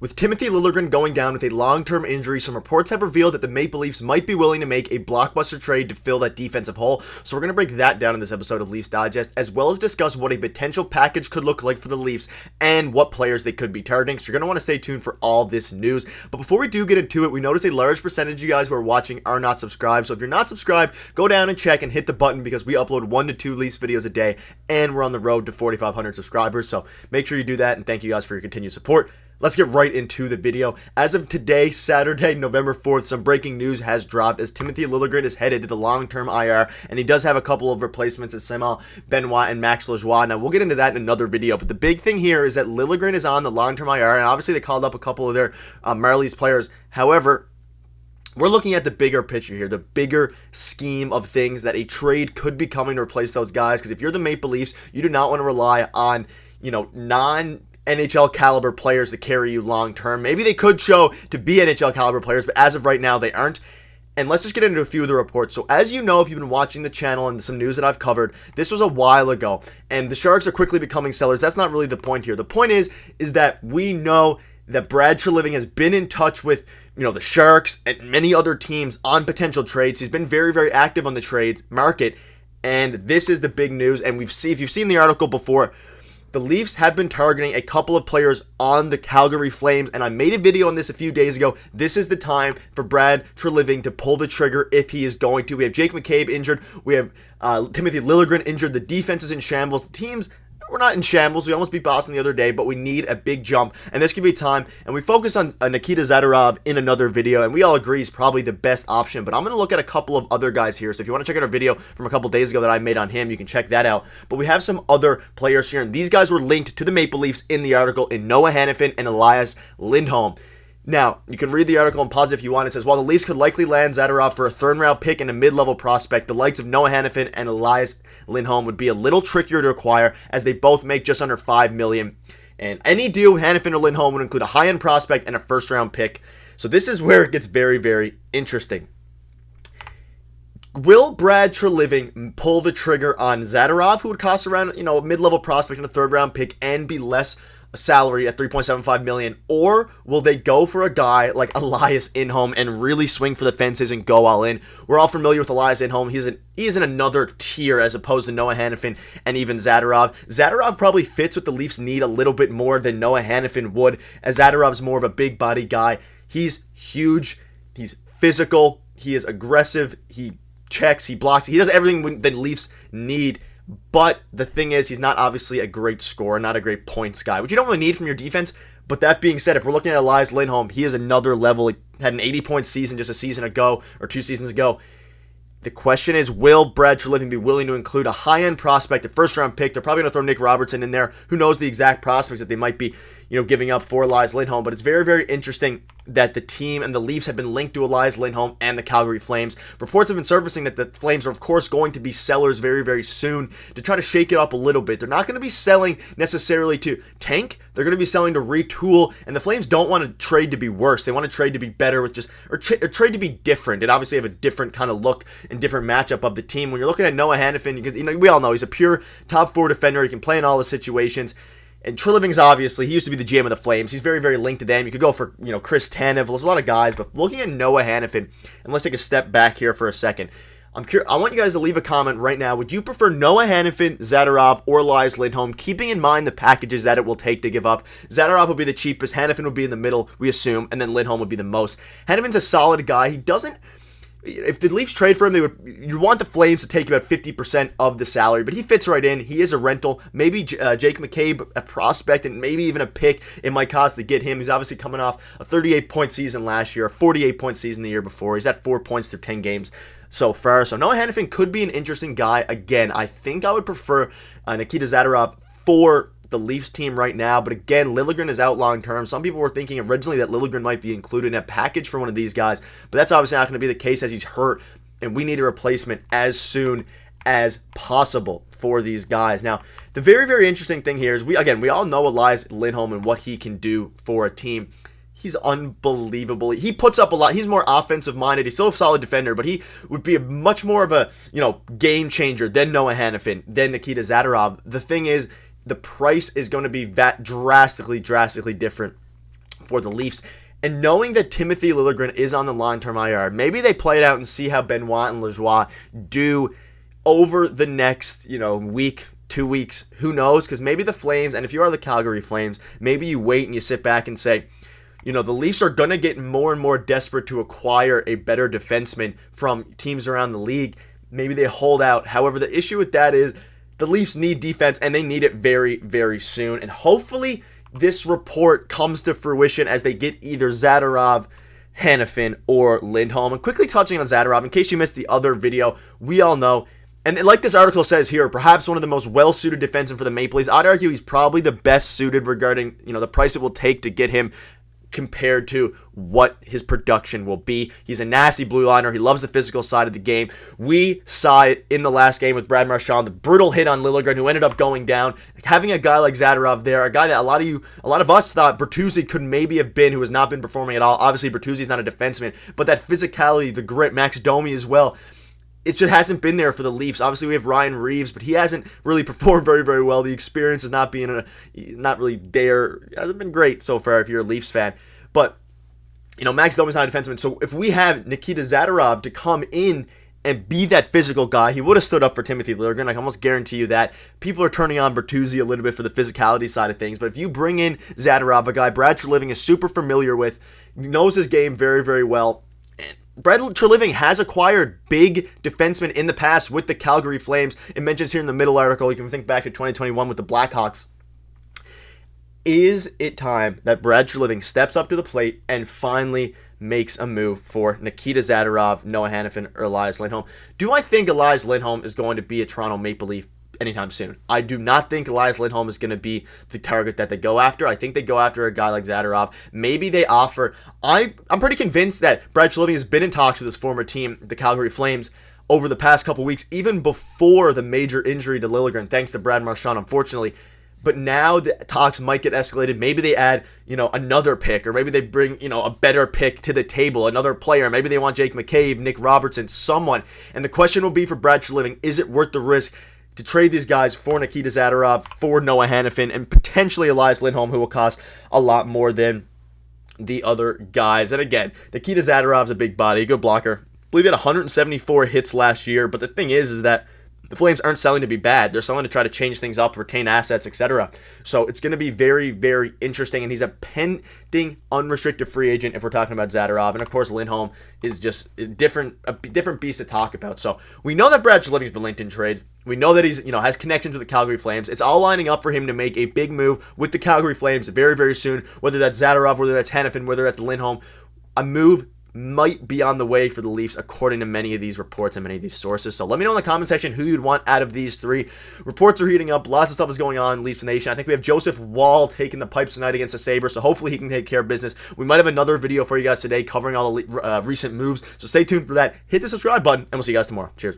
With Timothy Liljegren going down with a long-term injury, some reports have revealed that the Maple Leafs might be willing to make a blockbuster trade to fill that defensive hole. So we're going to break that down in this episode of Leafs Digest, as well as discuss what a potential package could look like for the Leafs and what players they could be targeting. So you're going to want to stay tuned for all this news. But before we do get into it, we notice a large percentage of you guys who are watching are not subscribed. So if you're not subscribed, go down and check and hit the button, because we upload 1 to 2 Leafs videos a day and we're on the road to 4,500 subscribers. So make sure you do that, and thank you guys for your continued support. Let's get right into the video. As of today, Saturday, November 4th, some breaking news has dropped as Timothy Liljegren is headed to the long-term IR, and he does have a couple of replacements as Simon Benoit and Max Lajoie. Now, we'll get into that in another video, but the big thing here is that Liljegren is on the long-term IR, and obviously they called up a couple of their Marlies players. However, we're looking at the bigger picture here, the bigger scheme of things, that a trade could be coming to replace those guys, because if you're the Maple Leafs, you do not want to rely on, non-NHL caliber players to carry you long term. Maybe they could show to be NHL caliber players, but as of right now, they aren't. And let's just get into a few of the reports. So as you know, if you've been watching the channel and some news that I've covered, this was a while ago, and the Sharks are quickly becoming sellers. That's not really the point here. The point is that we know that Brad Treliving has been in touch with, the Sharks and many other teams on potential trades. He's been very, very active on the trades market, and this is the big news. And if you've seen the article before, the Leafs have been targeting a couple of players on the Calgary Flames, and I made a video on this a few days ago. This is the time for Brad Treliving to pull the trigger if he is going to. We have Jake McCabe injured. We have Timothy Liljegren injured. The defense is in shambles. The teams, we're not in shambles. We almost beat Boston the other day, but we need a big jump, and this could be time. And we focus on Nikita Zadorov in another video, and we all agree he's probably the best option, but I'm going to look at a couple of other guys here. So if you want to check out our video from a couple days ago that I made on him, you can check that out. But we have some other players here, and these guys were linked to the Maple Leafs in the article in Noah Hanifin and Elias Lindholm. Now, you can read the article and pause if you want. It says, while the Leafs could likely land Zadorov for a third-round pick and a mid-level prospect, the likes of Noah Hanifin and Elias Lindholm would be a little trickier to acquire, as they both make just under $5 million. And any deal with Hanifin or Lindholm would include a high-end prospect and a first-round pick. So this is where it gets very, very interesting. Will Brad Treliving pull the trigger on Zadorov, who would cost around, a mid-level prospect and a third-round pick, and be less salary at $3.75 million, or will they go for a guy like Elias Lindholm and really swing for the fences and go all in? We're all familiar with Elias Lindholm. He is in another tier as opposed to Noah Hanifin and even Zadorov. Zadorov probably fits what the Leafs need a little bit more than Noah Hanifin would, as Zadorov's more of a big body guy. He's huge, he's physical, he is aggressive, he checks, he blocks, he does everything the Leafs need. But the thing is, he's not obviously a great scorer, not a great points guy, which you don't really need from your defense. But that being said, if we're looking at Elias Lindholm, he is another level. He had an 80-point season just a season ago, or 2 seasons ago. The question is, will Brad Treliving be willing to include a high-end prospect, a first-round pick? They're probably going to throw Nick Robertson in there. Who knows the exact prospects that they might be, giving up for Elias Lindholm. But it's very, very interesting that the team and the Leafs have been linked to Elias Lindholm and the Calgary Flames. Reports have been surfacing that the Flames are, of course, going to be sellers very, very soon to try to shake it up a little bit. They're not going to be selling necessarily to tank. They're going to be selling to retool, and the Flames don't want to trade to be worse. They want to trade to be better with or trade to be different, and obviously have a different kind of look and different matchup of the team. When you're looking at Noah Hanifin, we all know he's a pure top 4 defender. He can play in all the situations. And Treliving's obviously, he used to be the GM of the Flames. He's very, very linked to them. You could go for, Chris Tanev. There's a lot of guys, but looking at Noah Hanifin, and let's take a step back here for a second. I want you guys to leave a comment right now. Would you prefer Noah Hanifin, Zadorov, or Elias Lindholm, keeping in mind the packages that it will take to give up? Zadorov would be the cheapest. Hanifin would be in the middle, we assume, and then Lindholm would be the most. Hanifin's a solid guy. He doesn't... If the Leafs trade for him, you'd want the Flames to take about 50% of the salary, but he fits right in. He is a rental. Maybe Jake McCabe, a prospect, and maybe even a pick it might cost to get him. He's obviously coming off a 38-point season last year, a 48-point season the year before. He's at 4 points through 10 games so far. So Noah Hanifin could be an interesting guy. Again, I think I would prefer Nikita Zadorov for the Leafs team right now, but again, Liljegren is out long term. Some people were thinking originally that Liljegren might be included in a package for one of these guys, but that's obviously not going to be the case as he's hurt, and we need a replacement as soon as possible for these guys. Now, the very, very interesting thing here is we all know Elias Lindholm and what he can do for a team. He's unbelievable. He puts up a lot. He's more offensive minded. He's still a solid defender, but he would be much more of a game changer than Noah Hanifin, than Nikita Zadorov. The thing is, the price is going to be that drastically different for the Leafs. And knowing that Timothy Liljegren is on the long-term IR, maybe they play it out and see how Benoit and Lajoie do over the next, week, 2 weeks. Who knows? Because maybe the Flames, and if you are the Calgary Flames, maybe you wait and you sit back and say, the Leafs are going to get more and more desperate to acquire a better defenseman from teams around the league. Maybe they hold out. However, the issue with that is the Leafs need defense, and they need it very, very soon. And hopefully this report comes to fruition as they get either Zadorov, Hanifin, or Lindholm. And quickly touching on Zadorov, in case you missed the other video, we all know, and like this article says here, perhaps one of the most well-suited defensemen for the Maple Leafs. I'd argue he's probably the best suited regarding, the price it will take to get him compared to what his production will be. He's a nasty blue liner. He loves the physical side of the game. We saw it in the last game with Brad Marchand, the brutal hit on Liljegren, who ended up going down. Having a guy like Zadorov there, a guy that a lot of us thought Bertuzzi could maybe have been, who has not been performing at all. Obviously, Bertuzzi's not a defenseman, but that physicality, the grit, Max Domi as well, it just hasn't been there for the Leafs. Obviously, we have Ryan Reeves, but he hasn't really performed very, very well. The experience is not really there. It hasn't been great so far if you're a Leafs fan. But, Max Domi's not a defenseman. So if we have Nikita Zadorov to come in and be that physical guy, he would have stood up for Timothy Liljegren. I can almost guarantee you that. People are turning on Bertuzzi a little bit for the physicality side of things. But if you bring in Zadorov, a guy Brad Treliving is super familiar with, knows his game very, very well. Brad Treliving has acquired big defensemen in the past with the Calgary Flames. It mentions here in the middle article, you can think back to 2021 with the Blackhawks. Is it time that Brad Treliving steps up to the plate and finally makes a move for Nikita Zadorov, Noah Hanifin, or Elias Lindholm? Do I think Elias Lindholm is going to be a Toronto Maple Leaf anytime soon? I do not think Elias Lindholm is going to be the target that they go after. I think they go after a guy like Zadorov. Maybe they offer... I'm pretty convinced that Brad Treliving has been in talks with his former team, the Calgary Flames, over the past couple weeks, even before the major injury to Liljegren, thanks to Brad Marchand, unfortunately. But now the talks might get escalated. Maybe they add, another pick, or maybe they bring, a better pick to the table, another player. Maybe they want Jake McCabe, Nick Robertson, someone. And the question will be for Brad Treliving, is it worth the risk to trade these guys for Nikita Zadorov, for Noah Hanifin, and potentially Elias Lindholm, who will cost a lot more than the other guys? And again, Nikita Zadorov's a big body, a good blocker. I believe he had 174 hits last year, but the thing is that the Flames aren't selling to be bad. They're selling to try to change things up, retain assets, etc. So it's going to be very, very interesting. And he's a pending unrestricted free agent if we're talking about Zadorov. And of course, Lindholm is just a different beast to talk about. So we know that Brad Treliving's been linked in trades. We know that he's has connections with the Calgary Flames. It's all lining up for him to make a big move with the Calgary Flames very, very soon. Whether that's Zadorov, whether that's Hanifin, whether that's Lindholm, a move might be on the way for the Leafs according to many of these reports and many of these sources. So let me know in the comment section who you'd want out of these three. Reports are heating up. Lots of stuff is going on in Leafs Nation. I think we have Joseph Wall taking the pipes tonight against the Sabres, so hopefully he can take care of business. We might have another video for you guys today covering all the recent moves, so stay tuned for that. Hit the subscribe button, and we'll see you guys tomorrow. Cheers.